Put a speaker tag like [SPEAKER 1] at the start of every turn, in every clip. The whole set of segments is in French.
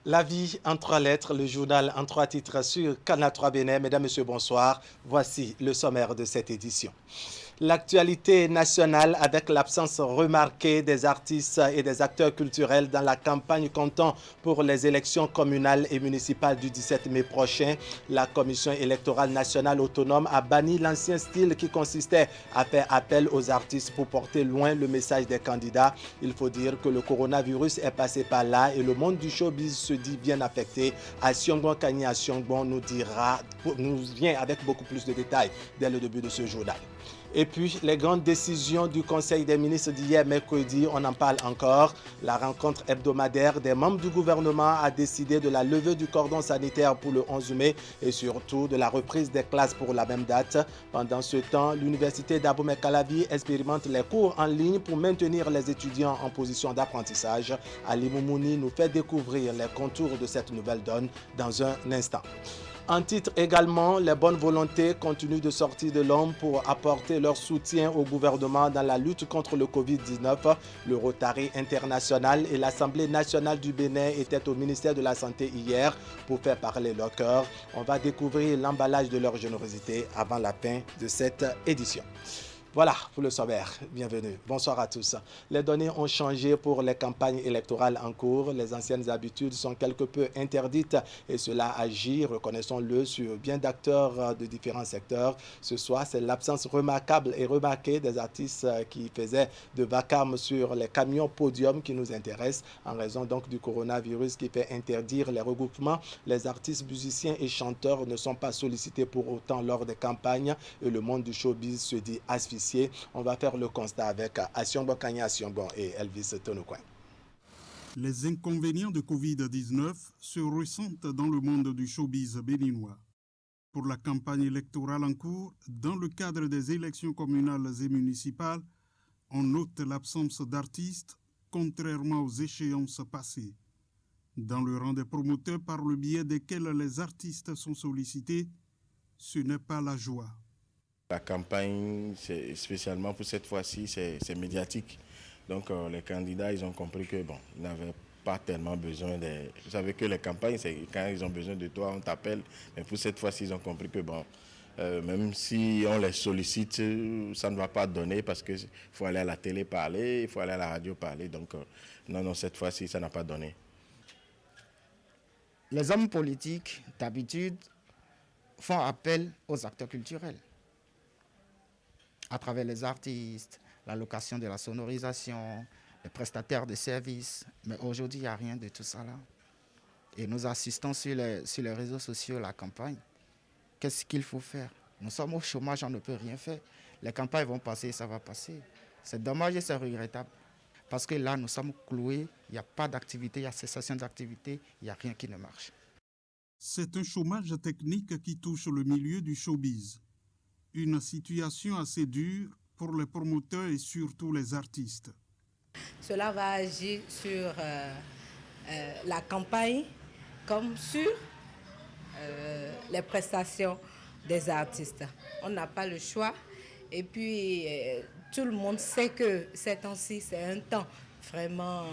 [SPEAKER 1] La vie en trois lettres, le journal en trois titres sur Canal 3 Bénin. Mesdames, Messieurs, bonsoir. Voici le sommaire de cette édition. L'actualité nationale avec l'absence remarquée des artistes et des acteurs culturels dans la campagne comptant pour les élections communales et municipales du 17 mai prochain. La Commission électorale nationale autonome a banni l'ancien style qui consistait à faire appel aux artistes pour porter loin le message des candidats. Il faut dire que le coronavirus est passé par là et le monde du showbiz se dit bien affecté. Asiongbon Kanye Asiongbon nous vient avec beaucoup plus de détails dès le début de ce journal. Et puis, les grandes décisions du Conseil des ministres d'hier mercredi, on en parle encore. La rencontre hebdomadaire des membres du gouvernement a décidé de la levée du cordon sanitaire pour le 11 mai et surtout de la reprise des classes pour la même date. Pendant ce temps, l'université d'Abomey-Calavi expérimente les cours en ligne pour maintenir les étudiants en position d'apprentissage. Ali Moumouni nous fait découvrir les contours de cette nouvelle donne dans un instant. En titre également, les bonnes volontés continuent de sortir de l'ombre pour apporter leur soutien au gouvernement dans la lutte contre le Covid-19. Le Rotary International et l'Assemblée nationale du Bénin étaient au ministère de la Santé hier pour faire parler leur cœur. On va découvrir l'emballage de leur générosité avant la fin de cette édition. Voilà pour le sommaire. Bienvenue. Bonsoir à tous. Les données ont changé pour les campagnes électorales en cours. Les anciennes habitudes sont quelque peu interdites et cela agit, reconnaissons-le, sur bien d'acteurs de différents secteurs. Ce soir, c'est l'absence remarquable et remarquée des artistes qui faisaient de vacarme sur les camions podium qui nous intéressent en raison donc du coronavirus qui fait interdire les regroupements. Les artistes, musiciens et chanteurs ne sont pas sollicités pour autant lors des campagnes et le monde du showbiz se dit asphyxié. On va faire le constat avec Asiongbon Kanye Asiongbon et Elvis Tonoucoin.
[SPEAKER 2] Les inconvénients de Covid-19 se ressentent dans le monde du showbiz béninois. Pour la campagne électorale en cours, dans le cadre des élections communales et municipales, on note l'absence d'artistes, contrairement aux échéances passées. Dans le rang des promoteurs par le biais desquels les artistes sont sollicités, ce n'est pas la joie.
[SPEAKER 3] La campagne, spécialement pour cette fois-ci, c'est médiatique. Donc les candidats, ils ont compris que bon, ils n'avaient pas tellement besoin de... Vous savez que les campagnes, c'est quand ils ont besoin de toi, on t'appelle. Mais pour cette fois-ci, ils ont compris que bon, même si on les sollicite, ça ne va pas donner parce qu'il faut aller à la télé parler, il faut aller à la radio parler. Donc non, cette fois-ci, ça n'a pas donné.
[SPEAKER 4] Les hommes politiques, d'habitude, font appel aux acteurs culturels à travers les artistes, l'allocation de la sonorisation, les prestataires de services. Mais aujourd'hui, il n'y a rien de tout ça là. Et nous assistons sur les réseaux sociaux la campagne. Qu'est-ce qu'il faut faire? Nous sommes au chômage, on ne peut rien faire. Les campagnes vont passer, ça va passer. C'est dommage et c'est regrettable. Parce que là, nous sommes cloués, il n'y a pas d'activité, il y a cessation d'activité, il n'y a rien qui ne marche.
[SPEAKER 2] C'est un chômage technique qui touche le milieu du showbiz. Une situation assez dure pour les promoteurs et surtout les artistes.
[SPEAKER 5] Cela va agir sur la campagne comme sur les prestations des artistes. On n'a pas le choix. Et puis, tout le monde sait que ces temps-ci, c'est un temps vraiment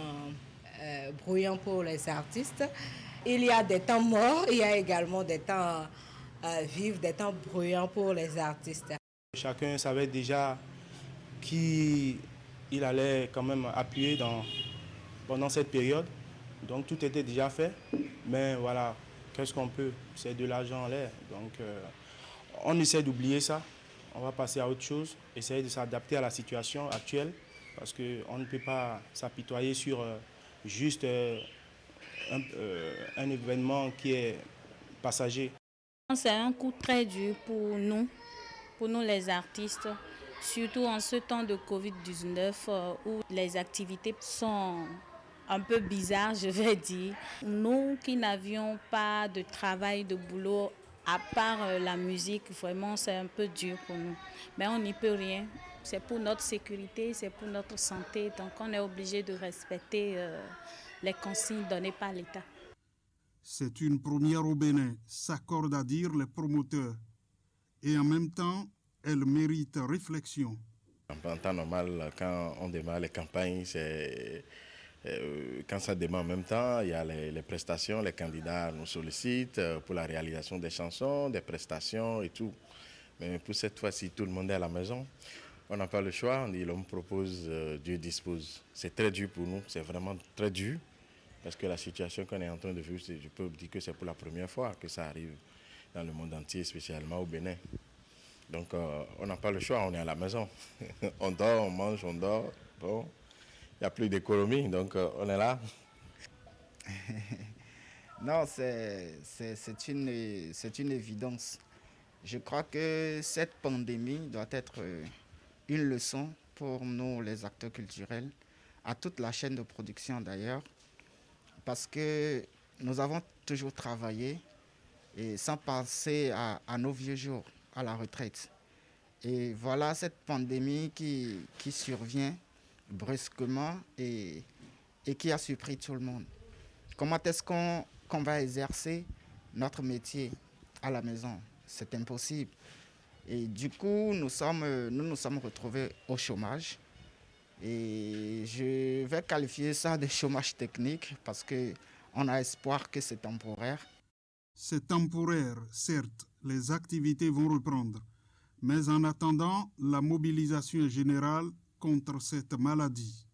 [SPEAKER 5] bruyant pour les artistes. Il y a des temps morts, il y a également des temps vivre des temps bruyants pour les artistes.
[SPEAKER 6] Chacun savait déjà qui il allait quand même appuyer pendant cette période. Donc tout était déjà fait. Mais voilà, qu'est-ce qu'on peut? C'est de l'argent en l'air. Donc on essaie d'oublier ça. On va passer à autre chose, essayer de s'adapter à la situation actuelle. Parce qu'on ne peut pas s'apitoyer sur juste un événement qui est passager.
[SPEAKER 7] C'est un coup très dur pour nous les artistes, surtout en ce temps de Covid-19 où les activités sont un peu bizarres, je vais dire. Nous qui n'avions pas de travail, de boulot, à part la musique, vraiment c'est un peu dur pour nous. Mais on n'y peut rien. C'est pour notre sécurité, c'est pour notre santé, donc on est obligé de respecter les consignes données par l'État.
[SPEAKER 2] C'est une première au Bénin, s'accordent à dire les promoteurs. Et en même temps, elle mérite réflexion.
[SPEAKER 3] En temps normal, quand on démarre les campagnes, Quand ça démarre en même temps, il y a les prestations, les candidats nous sollicitent pour la réalisation des chansons, des prestations et tout. Mais pour cette fois-ci, tout le monde est à la maison. On n'a pas le choix, on dit l'homme propose, Dieu dispose. C'est très dur pour nous, c'est vraiment très dur. Parce que la situation qu'on est en train de vivre, je peux dire que c'est pour la première fois que ça arrive dans le monde entier, spécialement au Bénin. Donc on n'a pas le choix, on est à la maison. On dort, on mange, on dort. Bon, il n'y a plus d'économie, donc on est là.
[SPEAKER 4] Non, c'est une évidence. Je crois que cette pandémie doit être une leçon pour nous, les acteurs culturels, à toute la chaîne de production d'ailleurs, parce que nous avons toujours travaillé et sans penser à nos vieux jours, à la retraite. Et voilà cette pandémie qui survient brusquement et qui a surpris tout le monde. Comment est-ce qu'on va exercer notre métier à la maison? C'est impossible. Et du coup, nous nous sommes retrouvés au chômage. Et je vais qualifier ça de chômage technique parce qu'on a espoir que c'est temporaire.
[SPEAKER 2] C'est temporaire, certes, les activités vont reprendre. Mais en attendant, la mobilisation est générale contre cette maladie.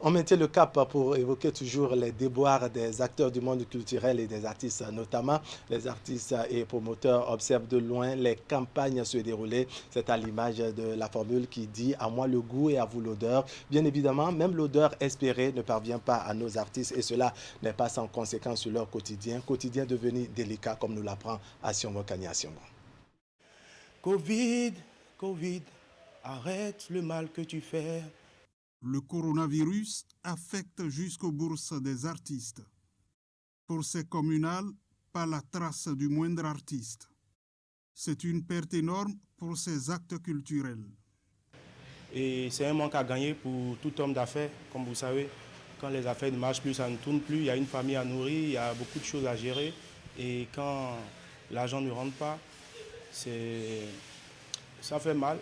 [SPEAKER 1] On maintient le cap pour évoquer toujours les déboires des acteurs du monde culturel et des artistes notamment. Les artistes et promoteurs observent de loin les campagnes se dérouler. C'est à l'image de la formule qui dit « à moi le goût et à vous l'odeur ». Bien évidemment, même l'odeur espérée ne parvient pas à nos artistes et cela n'est pas sans conséquence sur leur quotidien devenu délicat comme nous l'apprend Asiomo Kani Asiomo.
[SPEAKER 6] Covid, Covid, arrête le mal que tu fais.
[SPEAKER 2] Le coronavirus affecte jusqu'aux bourses des artistes. Pour ces communales, pas la trace du moindre artiste. C'est une perte énorme pour ces actes culturels.
[SPEAKER 6] Et c'est un manque à gagner pour tout homme d'affaires, comme vous savez. Quand les affaires ne marchent plus, ça ne tourne plus, il y a une famille à nourrir, il y a beaucoup de choses à gérer. Et quand l'argent ne rentre pas, ça fait mal.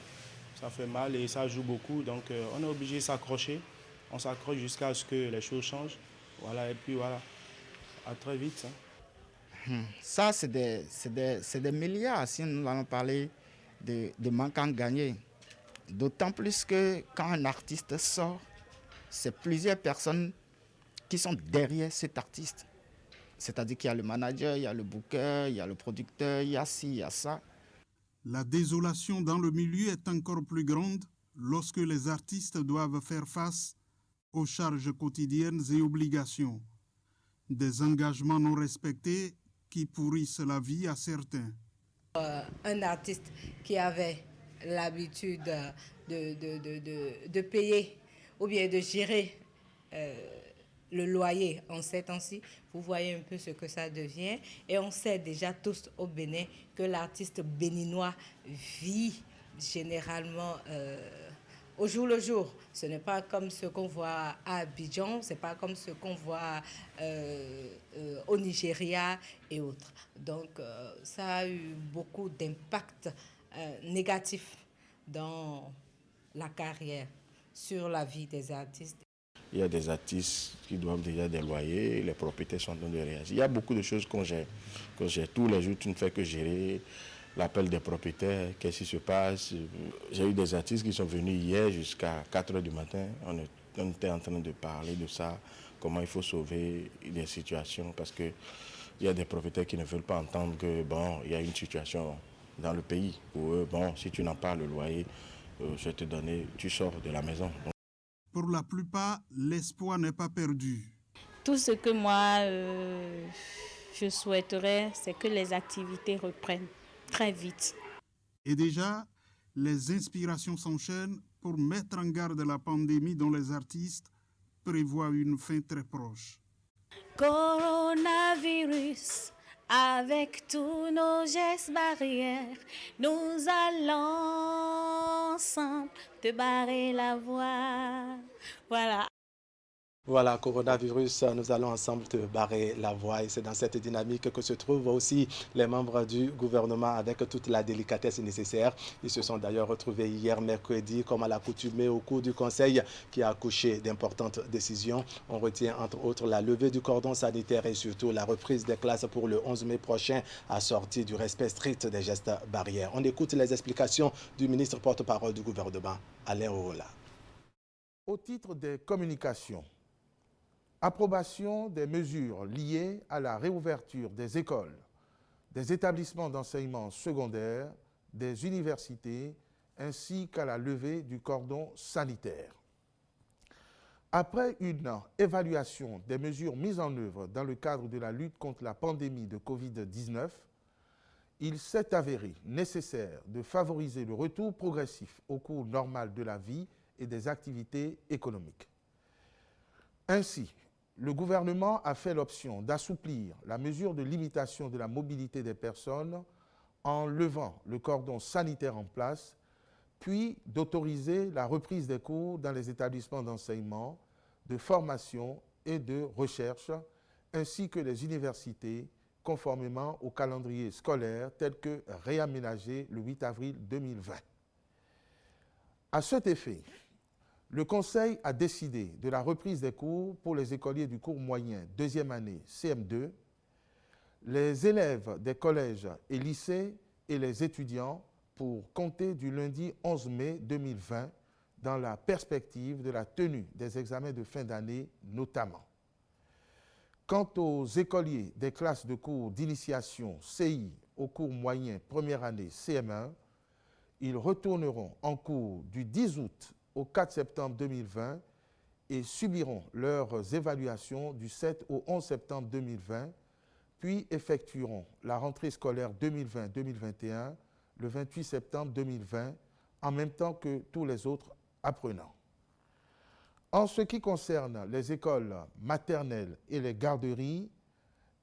[SPEAKER 6] Ça fait mal et ça joue beaucoup. Donc on est obligé de s'accrocher. On s'accroche jusqu'à ce que les choses changent. Voilà, et puis voilà. À très vite.
[SPEAKER 4] Ça, c'est des milliards si nous allons parler de manque à gagner. D'autant plus que quand un artiste sort, c'est plusieurs personnes qui sont derrière cet artiste. C'est-à-dire qu'il y a le manager, il y a le booker, il y a le producteur, il y a ci, il y a ça.
[SPEAKER 2] La désolation dans le milieu est encore plus grande lorsque les artistes doivent faire face aux charges quotidiennes et obligations. Des engagements non respectés qui pourrissent la vie à certains.
[SPEAKER 5] Un artiste qui avait l'habitude de payer ou bien de gérer le loyer en ces temps-ci, vous voyez un peu ce que ça devient. Et on sait déjà tous au Bénin que l'artiste béninois vit généralement au jour le jour. Ce n'est pas comme ce qu'on voit à Abidjan, ce n'est pas comme ce qu'on voit au Nigeria et autres. Donc ça a eu beaucoup d'impact négatif dans la carrière, sur la vie des artistes.
[SPEAKER 3] Il y a des artistes qui doivent déjà des loyers, les propriétaires sont en train de réagir. Il y a beaucoup de choses qu'on gère. Tous les jours, tu ne fais que gérer l'appel des propriétaires, qu'est-ce qui se passe. J'ai eu des artistes qui sont venus hier jusqu'à 4 h du matin. On était en train de parler de ça, comment il faut sauver des situations, parce qu'il y a des propriétaires qui ne veulent pas entendre que, bon, il y a une situation dans le pays. Pour eux, bon, si tu n'as pas le loyer, je vais te donner, tu sors de la maison.
[SPEAKER 2] Pour la plupart, l'espoir n'est pas perdu.
[SPEAKER 7] Tout ce que moi, je souhaiterais, c'est que les activités reprennent très vite.
[SPEAKER 2] Et déjà, les inspirations s'enchaînent pour mettre en garde la pandémie dont les artistes prévoient une fin très proche.
[SPEAKER 7] Coronavirus, avec tous nos gestes barrières, nous allons ensemble te barrer la voie. Voilà.
[SPEAKER 1] Voilà, coronavirus, nous allons ensemble te barrer la voie et c'est dans cette dynamique que se trouvent aussi les membres du gouvernement avec toute la délicatesse nécessaire. Ils se sont d'ailleurs retrouvés hier mercredi comme à l'accoutumée au cours du conseil qui a accouché d'importantes décisions. On retient entre autres la levée du cordon sanitaire et surtout la reprise des classes pour le 11 mai prochain assortie du respect strict des gestes barrières. On écoute les explications du ministre porte-parole du gouvernement, Alain Ourola.
[SPEAKER 8] Au titre des communications, approbation des mesures liées à la réouverture des écoles, des établissements d'enseignement secondaire, des universités, ainsi qu'à la levée du cordon sanitaire. Après une évaluation des mesures mises en œuvre dans le cadre de la lutte contre la pandémie de Covid-19, il s'est avéré nécessaire de favoriser le retour progressif au cours normal de la vie et des activités économiques. Ainsi, le gouvernement a fait l'option d'assouplir la mesure de limitation de la mobilité des personnes en levant le cordon sanitaire en place, puis d'autoriser la reprise des cours dans les établissements d'enseignement, de formation et de recherche, ainsi que les universités, conformément au calendrier scolaire tel que réaménagé le 8 avril 2020. À cet effet, le Conseil a décidé de la reprise des cours pour les écoliers du cours moyen deuxième année CM2, les élèves des collèges et lycées et les étudiants pour compter du lundi 11 mai 2020 dans la perspective de la tenue des examens de fin d'année notamment. Quant aux écoliers des classes de cours d'initiation CI au cours moyen première année CM1, ils retourneront en cours du 10 août au 4 septembre 2020 et subiront leurs évaluations du 7 au 11 septembre 2020, puis effectueront la rentrée scolaire 2020-2021 le 28 septembre 2020, en même temps que tous les autres apprenants. En ce qui concerne les écoles maternelles et les garderies,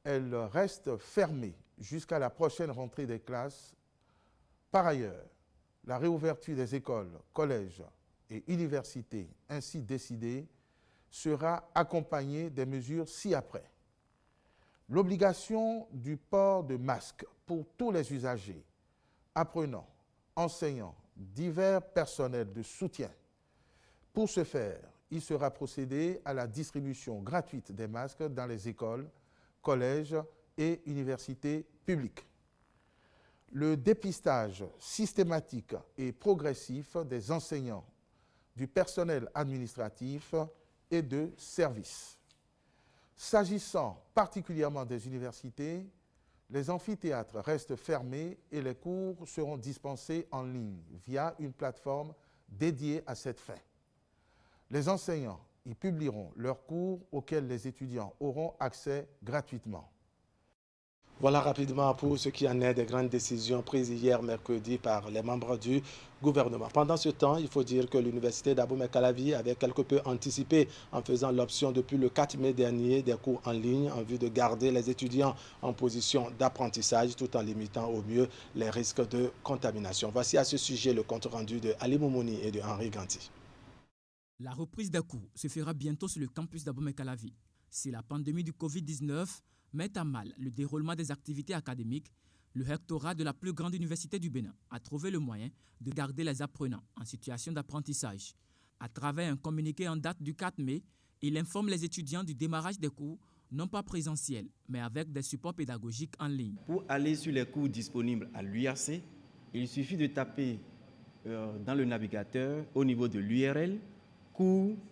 [SPEAKER 8] elles restent fermées jusqu'à la prochaine rentrée des classes. Par ailleurs, la réouverture des écoles, collèges et universités ainsi décidée sera accompagnée des mesures ci-après. L'obligation du port de masque pour tous les usagers, apprenants, enseignants, divers personnels de soutien. Pour ce faire, il sera procédé à la distribution gratuite des masques dans les écoles, collèges et universités publiques. Le dépistage systématique et progressif des enseignants, du personnel administratif et de service. S'agissant particulièrement des universités, les amphithéâtres restent fermés et les cours seront dispensés en ligne via une plateforme dédiée à cette fin. Les enseignants y publieront leurs cours auxquels les étudiants auront accès gratuitement.
[SPEAKER 1] Voilà rapidement pour ce qui en est des grandes décisions prises hier mercredi par les membres du gouvernement. Pendant ce temps, il faut dire que l'université d'Abomey-Calavi avait quelque peu anticipé en faisant l'option depuis le 4 mai dernier des cours en ligne en vue de garder les étudiants en position d'apprentissage tout en limitant au mieux les risques de contamination. Voici à ce sujet le compte rendu de Ali Moumouni et de Henri Ganti.
[SPEAKER 9] La reprise des cours se fera bientôt sur le campus d'Abomey-Calavi. Si la pandémie du Covid-19 met à mal le déroulement des activités académiques, le rectorat de la plus grande université du Bénin a trouvé le moyen de garder les apprenants en situation d'apprentissage. À travers un communiqué en date du 4 mai, il informe les étudiants du démarrage des cours, non pas présentiels, mais avec des supports pédagogiques en ligne.
[SPEAKER 10] Pour aller sur les cours disponibles à l'UAC, il suffit de taper dans le navigateur au niveau de l'URL cours.uac.bj.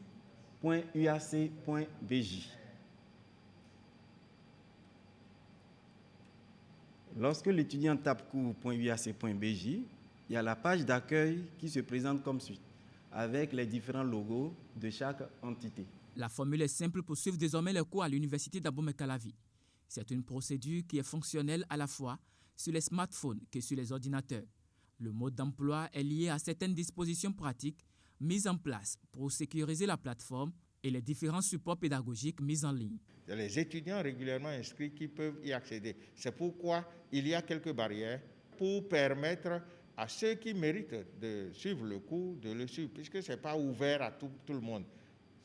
[SPEAKER 10] Lorsque l'étudiant tape cours.uac.bj, il y a la page d'accueil qui se présente comme suit, avec les différents logos de chaque entité.
[SPEAKER 9] La formule est simple pour suivre désormais les cours à l'université d'Abomey-Calavi. C'est une procédure qui est fonctionnelle à la fois sur les smartphones que sur les ordinateurs. Le mode d'emploi est lié à certaines dispositions pratiques mises en place pour sécuriser la plateforme et les différents supports pédagogiques mis en ligne.
[SPEAKER 11] Il y a les étudiants régulièrement inscrits qui peuvent y accéder. C'est pourquoi il y a quelques barrières pour permettre à ceux qui méritent de suivre le cours, de le suivre, puisque ce n'est pas ouvert à tout le monde.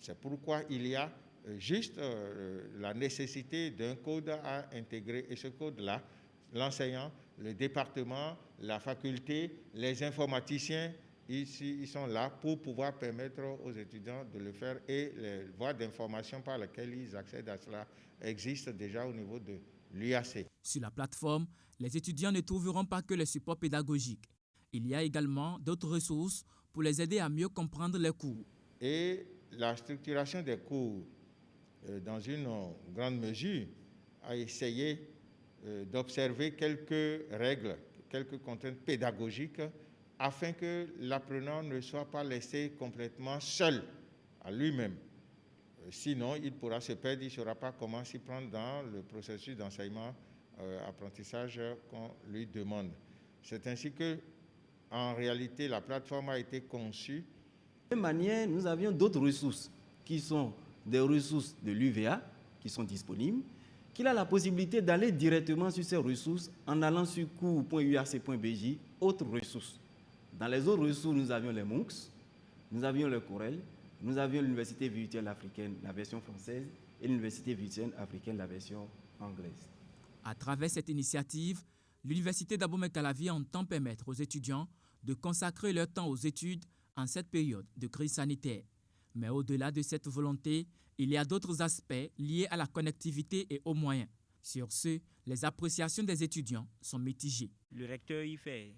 [SPEAKER 11] C'est pourquoi il y a juste la nécessité d'un code à intégrer. Et ce code-là, l'enseignant, le département, la faculté, les informaticiens, ils sont là pour pouvoir permettre aux étudiants de le faire, et les voies d'information par lesquelles ils accèdent à cela existent déjà au niveau de l'UAC.
[SPEAKER 9] Sur la plateforme, les étudiants ne trouveront pas que les supports pédagogiques. Il y a également d'autres ressources pour les aider à mieux comprendre les cours.
[SPEAKER 11] Et la structuration des cours, dans une grande mesure, a essayé d'observer quelques règles, quelques contraintes pédagogiques, afin que l'apprenant ne soit pas laissé complètement seul à lui-même. Sinon, il pourra se perdre, il ne saura pas comment s'y prendre dans le processus d'enseignement-apprentissage qu'on lui demande. C'est ainsi que, en réalité, la plateforme a été conçue.
[SPEAKER 10] De même manière, nous avions d'autres ressources qui sont des ressources de l'UVA qui sont disponibles, qu'il a la possibilité d'aller directement sur ces ressources en allant sur cours.uac.bj, autres ressources. Dans les autres ressources, nous avions les MOOCs, nous avions le Corel, nous avions l'Université virtuelle africaine, la version française, et l'Université virtuelle africaine, la version anglaise.
[SPEAKER 9] À travers cette initiative, l'Université d'Abomey-Calavi entend permettre aux étudiants de consacrer leur temps aux études en cette période de crise sanitaire. Mais au-delà de cette volonté, il y a d'autres aspects liés à la connectivité et aux moyens. Sur ce, les appréciations des étudiants sont mitigées.
[SPEAKER 12] Le recteur y fait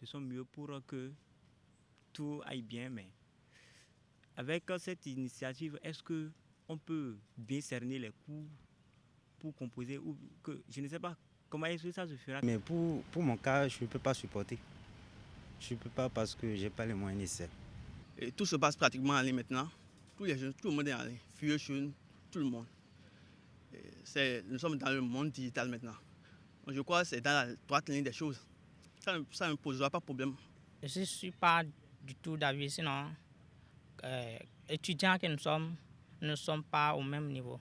[SPEAKER 12] de son mieux pour que tout aille bien, mais avec cette initiative, est-ce qu'on peut bien cerner les cours pour composer ou que je ne sais pas comment est-ce que ça se fera.
[SPEAKER 13] Mais pour mon cas, je ne peux pas supporter. Je ne peux pas parce que je n'ai pas les moyens nécessaires.
[SPEAKER 14] Et tout se passe pratiquement en ligne maintenant. Tous les jeunes, tout le monde est en ligne. Vieux, jeunes, tout le monde. Nous sommes dans le monde digital maintenant. Donc je crois que c'est dans la droite ligne des choses. Ça ne posera pas de problème.
[SPEAKER 15] Je ne suis pas du tout d'avis, sinon étudiants que nous sommes ne sommes pas au même niveau.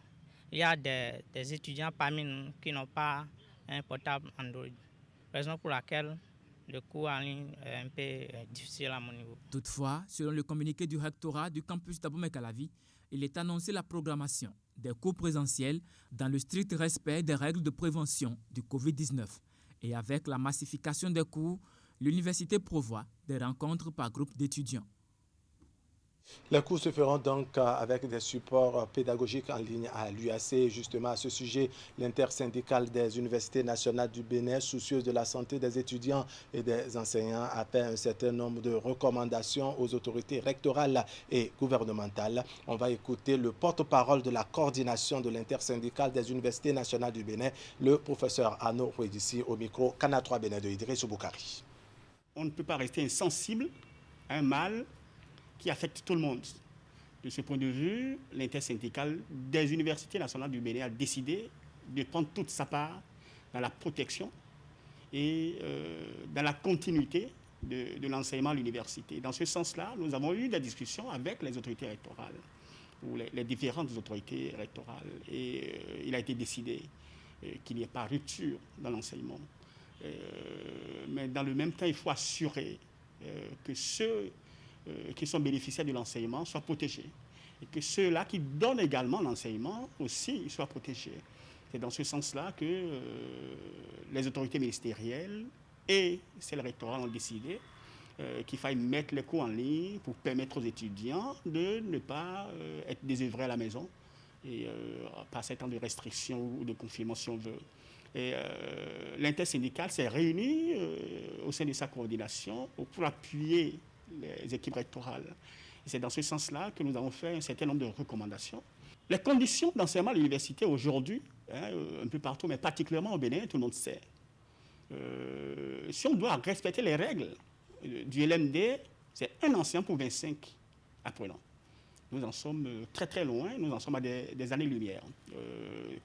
[SPEAKER 15] Il y a des étudiants parmi nous qui n'ont pas un portable Android, raison pour laquelle le cours en ligne est un peu difficile à mon niveau.
[SPEAKER 9] Toutefois, selon le communiqué du rectorat du campus d'Abomey-Calavi, il est annoncé la programmation des cours présentiels dans le strict respect des règles de prévention du Covid-19. Et avec la massification des cours, l'université prévoit des rencontres par groupe d'étudiants.
[SPEAKER 1] Les cours se feront donc avec des supports pédagogiques en ligne à l'UAC. Justement, à ce sujet, l'intersyndicale des universités nationales du Bénin, soucieuse de la santé des étudiants et des enseignants, appelle un certain nombre de recommandations aux autorités rectorales et gouvernementales. On va écouter le porte-parole de la coordination de l'intersyndicale des universités nationales du Bénin, le professeur Arnaud Rouedissi, au micro Canal 3 Bénin de Idriss Boukari.
[SPEAKER 16] On ne peut pas rester insensible à un mal qui affecte tout le monde. De ce point de vue, l'intersyndicale des universités nationales du Bénin a décidé de prendre toute sa part dans la protection et dans la continuité de l'enseignement à l'université. Dans ce sens-là, nous avons eu des discussions avec les autorités rectorales, ou les différentes autorités rectorales, et il a été décidé qu'il n'y ait pas rupture dans l'enseignement. Mais dans le même temps, il faut assurer que ceux qui sont bénéficiaires de l'enseignement soient protégés et que ceux-là qui donnent également l'enseignement aussi soient protégés. C'est dans ce sens-là que les autorités ministérielles et celles rectorales ont décidé qu'il fallait mettre les cours en ligne pour permettre aux étudiants de ne pas être désœuvrés à la maison et passer un temps de restriction ou de confinement si on veut. Et l'intersyndicale s'est réunie au sein de sa coordination pour appuyer les équipes rectorales. Et c'est dans ce sens-là que nous avons fait un certain nombre de recommandations. Les conditions d'enseignement à l'université aujourd'hui, un peu partout, mais particulièrement au Bénin, tout le monde sait. Si on doit respecter les règles du LMD, c'est un enseignant pour 25 apprenants. Nous en sommes très très loin, nous en sommes à des années-lumière.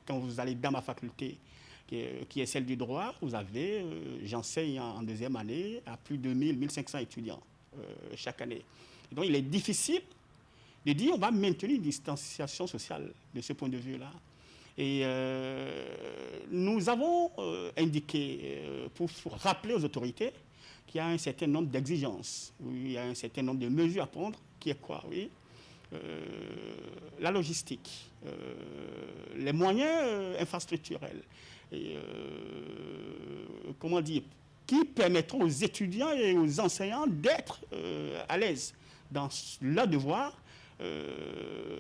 [SPEAKER 16] Quand vous allez dans ma faculté, qui est celle du droit, vous avez, j'enseigne en deuxième année à plus de 1500 étudiants chaque année. Et donc il est difficile de dire on va maintenir une distanciation sociale de ce point de vue-là. Et nous avons indiqué, pour rappeler aux autorités, qu'il y a un certain nombre d'exigences, il y a un certain nombre de mesures à prendre, qui est quoi, oui. la logistique, les moyens infrastructurels, et, comment dire, qui permettront aux étudiants et aux enseignants d'être à l'aise dans leur devoir,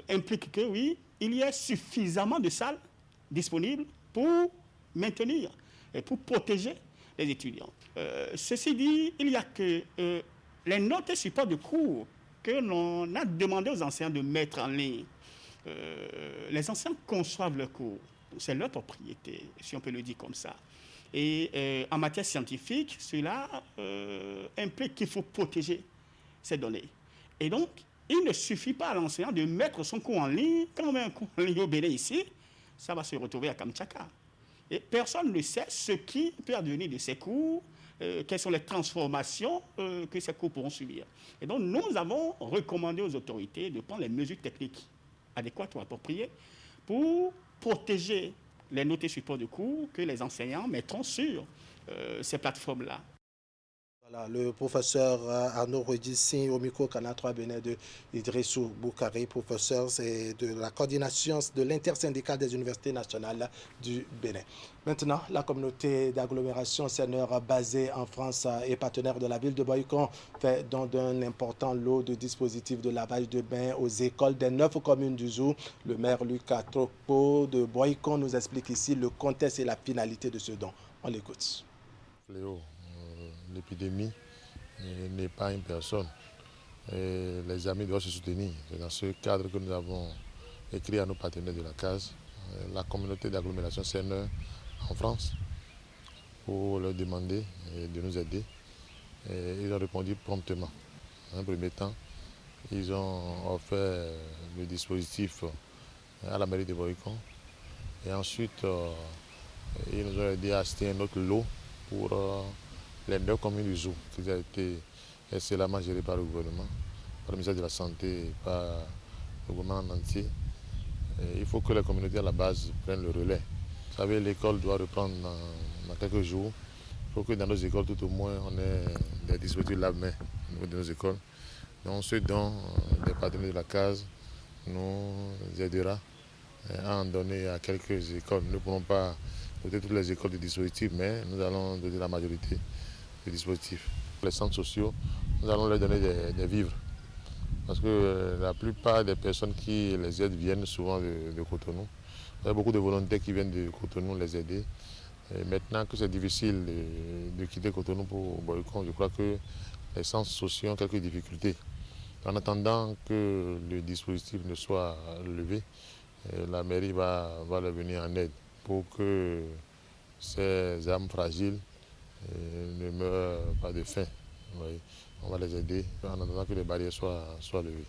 [SPEAKER 16] implique que oui, il y ait suffisamment de salles disponibles pour maintenir et pour protéger les étudiants. Ceci dit, il y a que les notes et supports de cours que l'on a demandé aux enseignants de mettre en ligne. Les enseignants conçoivent leurs cours, c'est leur propriété, si on peut le dire comme ça. Et en matière scientifique, cela implique qu'il faut protéger ces données. Et donc, il ne suffit pas à l'enseignant de mettre son cours en ligne. Quand on met un cours en ligne au Bénin ici, ça va se retrouver à Kamtchaka. Et personne ne sait ce qui peut advenir de ces cours, quelles sont les transformations que ces cours pourront subir. Et donc, nous avons recommandé aux autorités de prendre les mesures techniques adéquates ou appropriées pour protéger les notes et supports de cours que les enseignants mettront sur ces plateformes-là.
[SPEAKER 1] Voilà, le professeur Arnaud Redissi au micro Canal 3 Bénin de Idrissou Boukari, professeur de la coordination de l'intersyndicale des universités nationales du Bénin. Maintenant, la communauté d'agglomération Seigneur basée en France et partenaire de la ville de Boycon fait don d'un important lot de dispositifs de lavage de bains aux écoles des 9 communes du Zou. Le maire Lucas Tropo de Boycon nous explique ici le contexte et la finalité de ce don. On l'écoute.
[SPEAKER 17] Léo. L'épidémie n'est pas une personne. Et les amis doivent se soutenir. C'est dans ce cadre que nous avons écrit à nos partenaires de la case, la communauté d'agglomération Seigneur en France, pour leur demander de nous aider. Et ils ont répondu promptement. En un premier temps, ils ont offert le dispositif à la mairie de Boycon. Et ensuite, ils nous ont aidé à acheter un autre lot pour les 9 communes du Zou, qui a été excellemment géré par le gouvernement, par le ministère de la Santé, par le gouvernement en entier. Et il faut que les communautés à la base prennent le relais. Vous savez, l'école doit reprendre dans quelques jours. Il faut que dans nos écoles, tout au moins, on ait des dispositifs lave-mains au niveau de nos écoles. Donc, ce dont les partenaires de la case nous aidera à en donner à quelques écoles. Nous ne pourrons pas doter toutes les écoles de dispositifs, mais nous allons doter la majorité de dispositifs. Les centres sociaux, nous allons leur donner des vivres. Parce que la plupart des personnes qui les aident viennent souvent de Cotonou. Il y a beaucoup de volontaires qui viennent de Cotonou les aider. Et maintenant que c'est difficile de quitter Cotonou pour Boycon, je crois que les centres sociaux ont quelques difficultés. En attendant que le dispositif ne soit levé, la mairie va leur venir en aide pour que ces âmes fragiles ne meurent pas de faim. Oui. On va les aider en attendant que les barrières soient levées.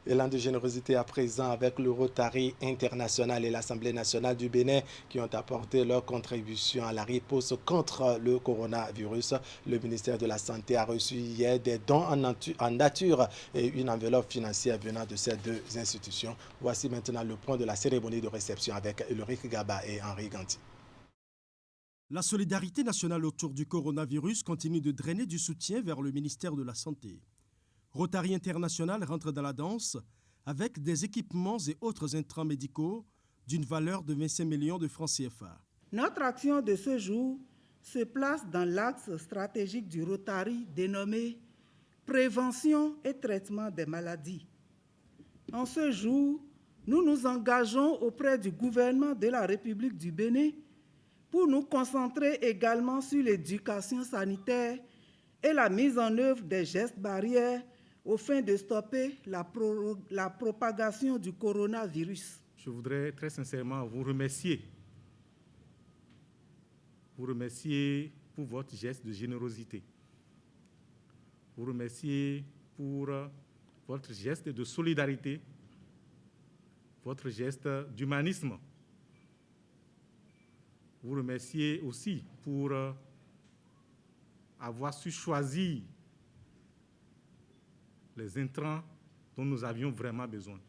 [SPEAKER 1] Élan de générosité à présent avec le Rotary International et l'Assemblée nationale du Bénin qui ont apporté leur contribution à la riposte contre le coronavirus. Le ministère de la Santé a reçu hier des dons en nature et une enveloppe financière venant de ces deux institutions. Voici maintenant le point de la cérémonie de réception avec Ulrich Gaba et Henri Ganti.
[SPEAKER 18] La solidarité nationale autour du coronavirus continue de drainer du soutien vers le ministère de la Santé. Rotary International rentre dans la danse avec des équipements et autres intrants médicaux d'une valeur de 25 millions de francs CFA.
[SPEAKER 19] Notre action de ce jour se place dans l'axe stratégique du Rotary dénommé « Prévention et traitement des maladies ». En ce jour, nous nous engageons auprès du gouvernement de la République du Bénin pour nous concentrer également sur l'éducation sanitaire et la mise en œuvre des gestes barrières au fin de stopper la propagation du coronavirus.
[SPEAKER 2] Je voudrais très sincèrement vous remercier. Vous remercier pour votre geste de générosité. Vous remercier pour votre geste de solidarité, votre geste d'humanisme. Vous remercier aussi pour avoir su choisir les intrants dont nous avions vraiment besoin.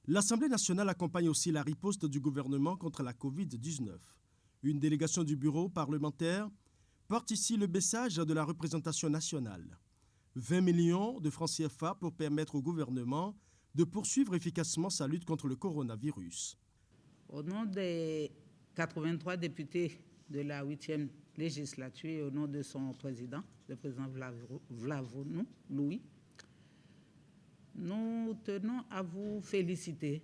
[SPEAKER 18] L'Assemblée nationale accompagne aussi la riposte du gouvernement contre la Covid-19. Une délégation du bureau parlementaire porte ici le message de la représentation nationale. 20 millions de francs CFA pour permettre au gouvernement de poursuivre efficacement sa lutte contre le coronavirus.
[SPEAKER 19] Au nom des 83 députés de la 8e législature et au nom de son président, le président Vlavonou Louis, nous tenons à vous féliciter.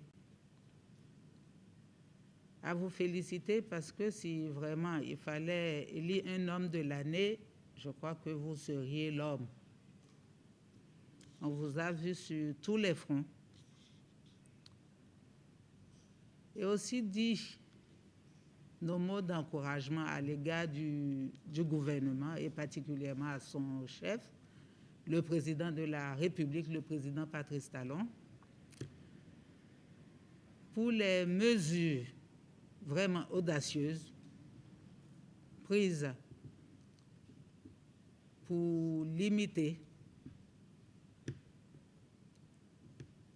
[SPEAKER 19] À vous féliciter parce que si vraiment il fallait élire un homme de l'année, je crois que vous seriez l'homme. On vous a vu sur tous les fronts. Et aussi dit nos mots d'encouragement à l'égard du gouvernement et particulièrement à son chef, le président de la République, le président Patrice Talon, pour les mesures vraiment audacieuses prises pour limiter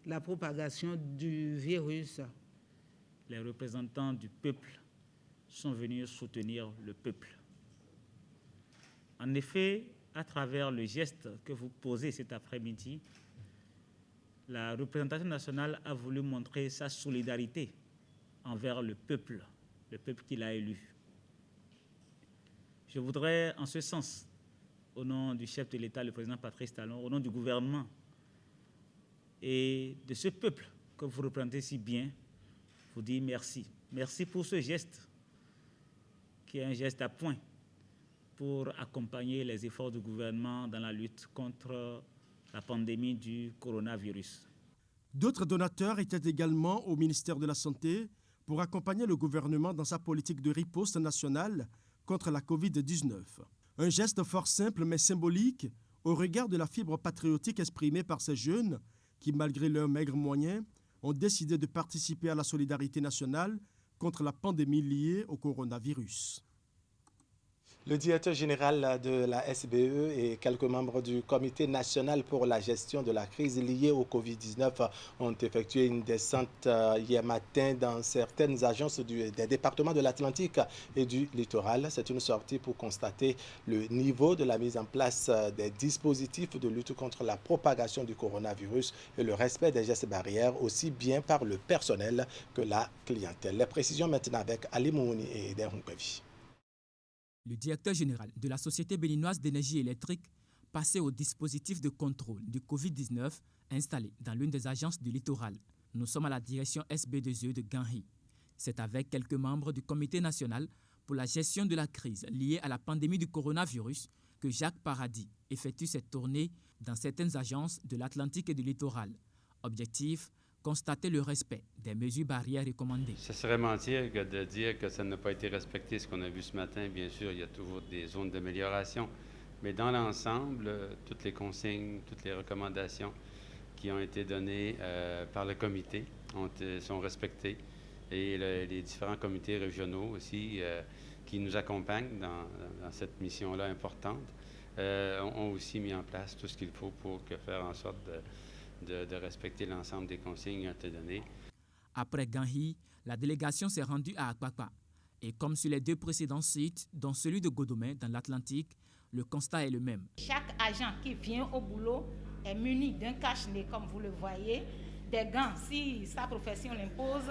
[SPEAKER 19] la propagation du virus.
[SPEAKER 20] Les représentants du peuple sont venus soutenir le peuple. En effet, à travers le geste que vous posez cet après-midi, la représentation nationale a voulu montrer sa solidarité envers le peuple qu'il a élu. Je voudrais, en ce sens, au nom du chef de l'État, le président Patrice Talon, au nom du gouvernement et de ce peuple que vous représentez si bien, vous dire merci. Merci pour ce geste, qui est un geste à point pour accompagner les efforts du gouvernement dans la lutte contre la pandémie du coronavirus.
[SPEAKER 18] D'autres donateurs étaient également au ministère de la Santé pour accompagner le gouvernement dans sa politique de riposte nationale contre la COVID-19. Un geste fort simple mais symbolique au regard de la fibre patriotique exprimée par ces jeunes qui, malgré leurs maigres moyens, ont décidé de participer à la solidarité nationale contre la pandémie liée au coronavirus.
[SPEAKER 1] Le directeur général de la SBE et quelques membres du Comité national pour la gestion de la crise liée au Covid-19 ont effectué une descente hier matin dans certaines agences des départements de l'Atlantique et du littoral. C'est une sortie pour constater le niveau de la mise en place des dispositifs de lutte contre la propagation du coronavirus et le respect des gestes barrières, aussi bien par le personnel que la clientèle. Les précisions maintenant avec Ali Mouni et Eder Hunkavi.
[SPEAKER 9] Le directeur général de la Société béninoise d'énergie électrique passait au dispositif de contrôle du Covid-19 installé dans l'une des agences du littoral. Nous sommes à la direction SB2E de Ganhi. C'est avec quelques membres du Comité national pour la gestion de la crise liée à la pandémie du coronavirus que Jacques Paradis effectue cette tournée dans certaines agences de l'Atlantique et du littoral. Objectif, constater le respect des mesures barrières recommandées.
[SPEAKER 21] Ce serait mentir que de dire que ça n'a pas été respecté, ce qu'on a vu ce matin. Bien sûr, il y a toujours des zones d'amélioration, mais dans l'ensemble, toutes les consignes, toutes les recommandations qui ont été données par le comité sont respectées. Et les différents comités régionaux aussi qui nous accompagnent dans cette mission-là importante ont aussi mis en place tout ce qu'il faut pour faire en sorte de respecter l'ensemble des consignes qui ont été données.
[SPEAKER 9] Après Ganhi, la délégation s'est rendue à Akpakpa. Et comme sur les deux précédents sites, dont celui de Godomé dans l'Atlantique, le constat est le même.
[SPEAKER 22] Chaque agent qui vient au boulot est muni d'un cache-nez, comme vous le voyez, des gants si sa profession l'impose.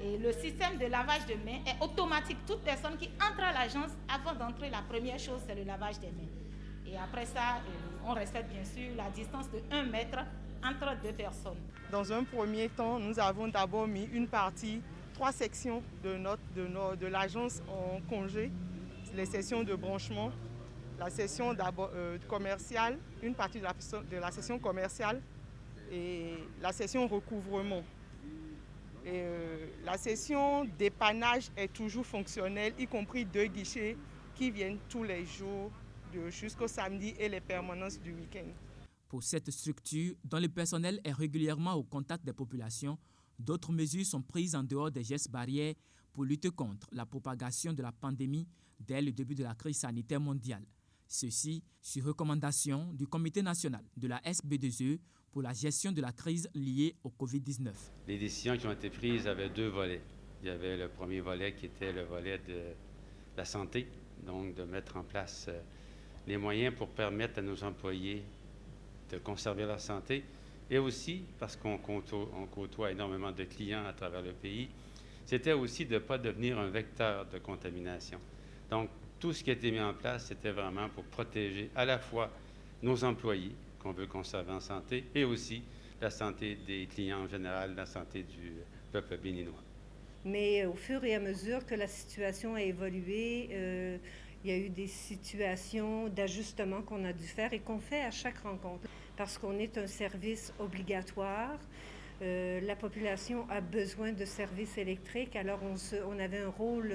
[SPEAKER 22] Et le système de lavage de mains est automatique. Toute personne qui entre à l'agence, avant d'entrer, la première chose, c'est le lavage des mains. Et après ça, on respecte bien sûr la distance de 1 mètre entre deux personnes.
[SPEAKER 23] Dans un premier temps, nous avons d'abord mis une partie, 3 sections de l'agence en congé, les sessions de branchement, la session commerciale, une partie de la session commerciale et la session recouvrement. Et la session dépannage est toujours fonctionnelle, y compris 2 guichets qui viennent tous les jours jusqu'au samedi et les permanences du week-end.
[SPEAKER 9] Pour cette structure, dont le personnel est régulièrement au contact des populations, d'autres mesures sont prises en dehors des gestes barrières pour lutter contre la propagation de la pandémie dès le début de la crise sanitaire mondiale. Ceci sur recommandation du Comité national de la SB2E pour la gestion de la crise liée au Covid-19.
[SPEAKER 21] Les décisions qui ont été prises avaient 2 volets. Il y avait le premier volet qui était le volet de la santé, donc de mettre en place les moyens pour permettre à nos employés de conserver leur santé Et aussi, parce qu'on côtoie énormément de clients à travers le pays, c'était aussi de ne pas devenir un vecteur de contamination. Donc, tout ce qui a été mis en place, c'était vraiment pour protéger à la fois nos employés, qu'on veut conserver en santé, et aussi la santé des clients en général, la santé du peuple béninois.
[SPEAKER 4] Mais au fur et à mesure que la situation a évolué, il y a eu des situations d'ajustement qu'on a dû faire et qu'on fait à chaque rencontre. Parce qu'on est un service obligatoire, la population a besoin de services électriques, alors on avait un rôle,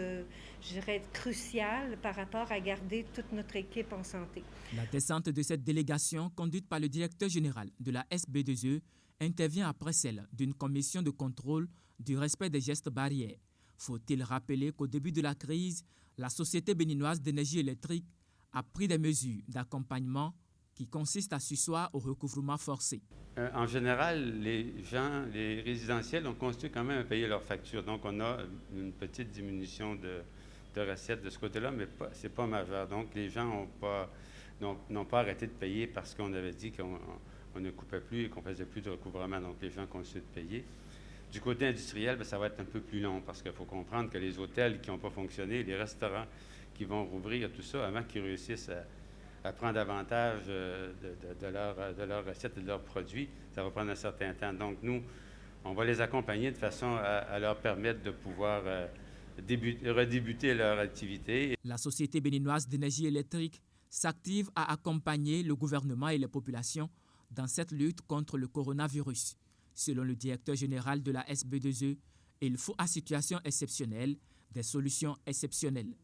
[SPEAKER 4] je dirais, crucial par rapport à garder toute notre équipe en santé.
[SPEAKER 9] La descente de cette délégation, conduite par le directeur général de la SB2E, intervient après celle d'une commission de contrôle du respect des gestes barrières. Faut-il rappeler qu'au début de la crise, la Société béninoise d'énergie électrique a pris des mesures d'accompagnement qui consistent à surseoir au recouvrement forcé.
[SPEAKER 21] En général, les gens, les résidentiels ont continué quand même à payer leurs factures. Donc, on a une petite diminution de recettes de ce côté-là, mais ce n'est pas majeur. Donc, les gens n'ont pas arrêté de payer parce qu'on avait dit qu'on ne coupait plus et qu'on ne faisait plus de recouvrement. Donc, les gens continuent de payer. Du côté industriel, ça va être un peu plus long parce qu'il faut comprendre que les hôtels qui n'ont pas fonctionné, les restaurants qui vont rouvrir, tout ça, avant qu'ils réussissent à prendre avantage de leurs recettes et de leurs produits, ça va prendre un certain temps. Donc, nous, on va les accompagner de façon à leur permettre de pouvoir redébuter leur activité.
[SPEAKER 9] La Société béninoise d'énergie électrique s'active à accompagner le gouvernement et les populations dans cette lutte contre le coronavirus. Selon le directeur général de la SB2E, il faut à situation exceptionnelle des solutions exceptionnelles.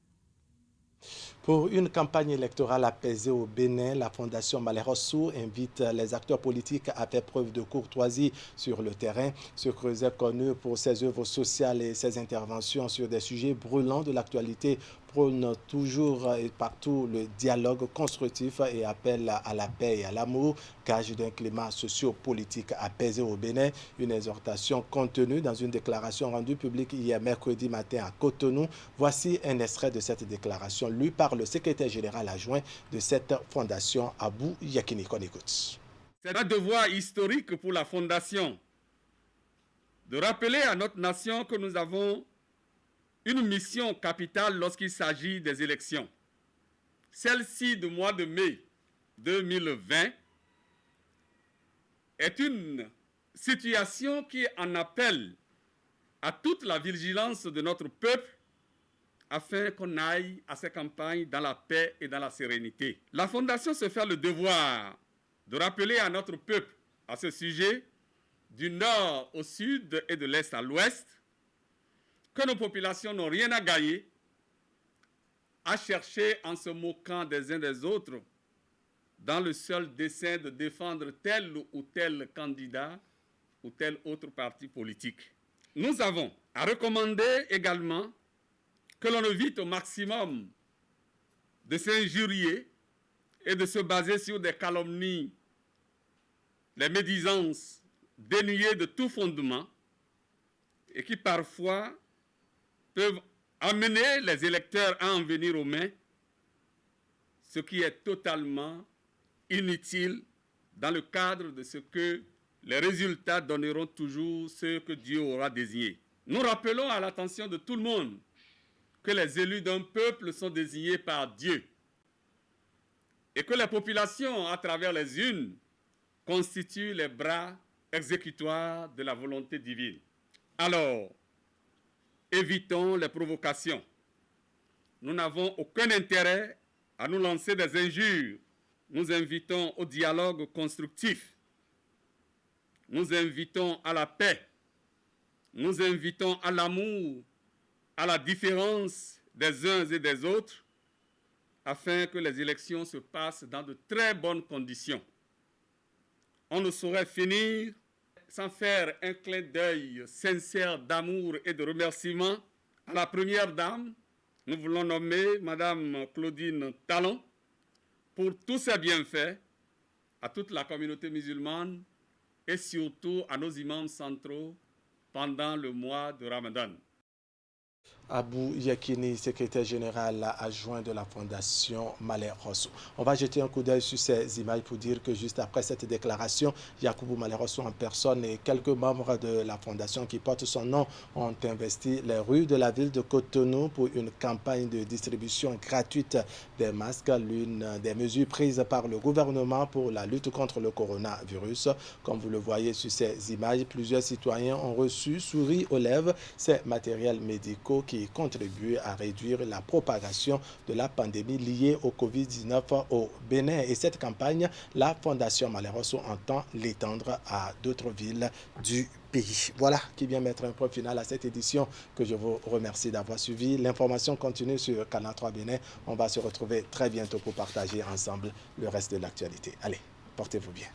[SPEAKER 1] Pour une campagne électorale apaisée au Bénin, la Fondation Malheureux invite les acteurs politiques à faire preuve de courtoisie sur le terrain. Ce creuset connu pour ses œuvres sociales et ses interventions sur des sujets brûlants de l'actualité prône toujours et partout le dialogue constructif et appelle à la paix et à l'amour, gage d'un climat socio-politique apaisé au Bénin. Une exhortation contenue dans une déclaration rendue publique hier mercredi matin à Cotonou. Voici un extrait de cette déclaration lu par le secrétaire général adjoint de cette fondation, Abou Yakini. Qu'on écoute.
[SPEAKER 5] C'est un devoir historique pour la fondation de rappeler à notre nation que nous avons une mission capitale lorsqu'il s'agit des élections. Celle-ci du mois de mai 2020 est une situation qui en appelle à toute la vigilance de notre peuple afin qu'on aille à ces campagnes dans la paix et dans la sérénité. La Fondation se fait le devoir de rappeler à notre peuple à ce sujet, du nord au sud et de l'est à l'ouest, que nos populations n'ont rien à gagner à chercher en se moquant des uns des autres dans le seul dessein de défendre tel ou tel candidat ou tel autre parti politique. Nous avons à recommander également que l'on évite au maximum de s'injurier et de se baser sur des calomnies, les médisances dénuées de tout fondement et qui parfois peuvent amener les électeurs à en venir aux mains, ce qui est totalement inutile dans le cadre de ce que les résultats donneront toujours ce que Dieu aura désigné. Nous rappelons à l'attention de tout le monde que les élus d'un peuple sont désignés par Dieu et que les populations, à travers les unes, constituent les bras exécutoires de la volonté divine. Alors, évitons les provocations. Nous n'avons aucun intérêt à nous lancer des injures. Nous invitons au dialogue constructif. Nous invitons à la paix. Nous invitons à l'amour, à la différence des uns et des autres, afin que les élections se passent dans de très bonnes conditions. On ne saurait finir sans faire un clin d'œil sincère d'amour et de remerciement à la première dame, nous voulons nommer Madame Claudine Talon, pour tous ses bienfaits, à toute la communauté musulmane et surtout à nos imams centraux pendant le mois de Ramadan.
[SPEAKER 1] Abou Yakini, secrétaire général adjoint de la Fondation Malher Rosso. On va jeter un coup d'œil sur ces images pour dire que juste après cette déclaration, Yakubu Malher Rosso en personne et quelques membres de la Fondation qui portent son nom ont investi les rues de la ville de Cotonou pour une campagne de distribution gratuite des masques, l'une des mesures prises par le gouvernement pour la lutte contre le coronavirus. Comme vous le voyez sur ces images, plusieurs citoyens ont reçu, souris aux lèvres, ces matériels médicaux qui contribuent à réduire la propagation de la pandémie liée au Covid-19 au Bénin. Et cette campagne, la Fondation Malher Rosso entend l'étendre à d'autres villes du pays. Voilà qui vient mettre un point final à cette édition que je vous remercie d'avoir suivi. L'information continue sur Canal 3 Bénin. On va se retrouver très bientôt pour partager ensemble le reste de l'actualité. Allez, portez-vous bien.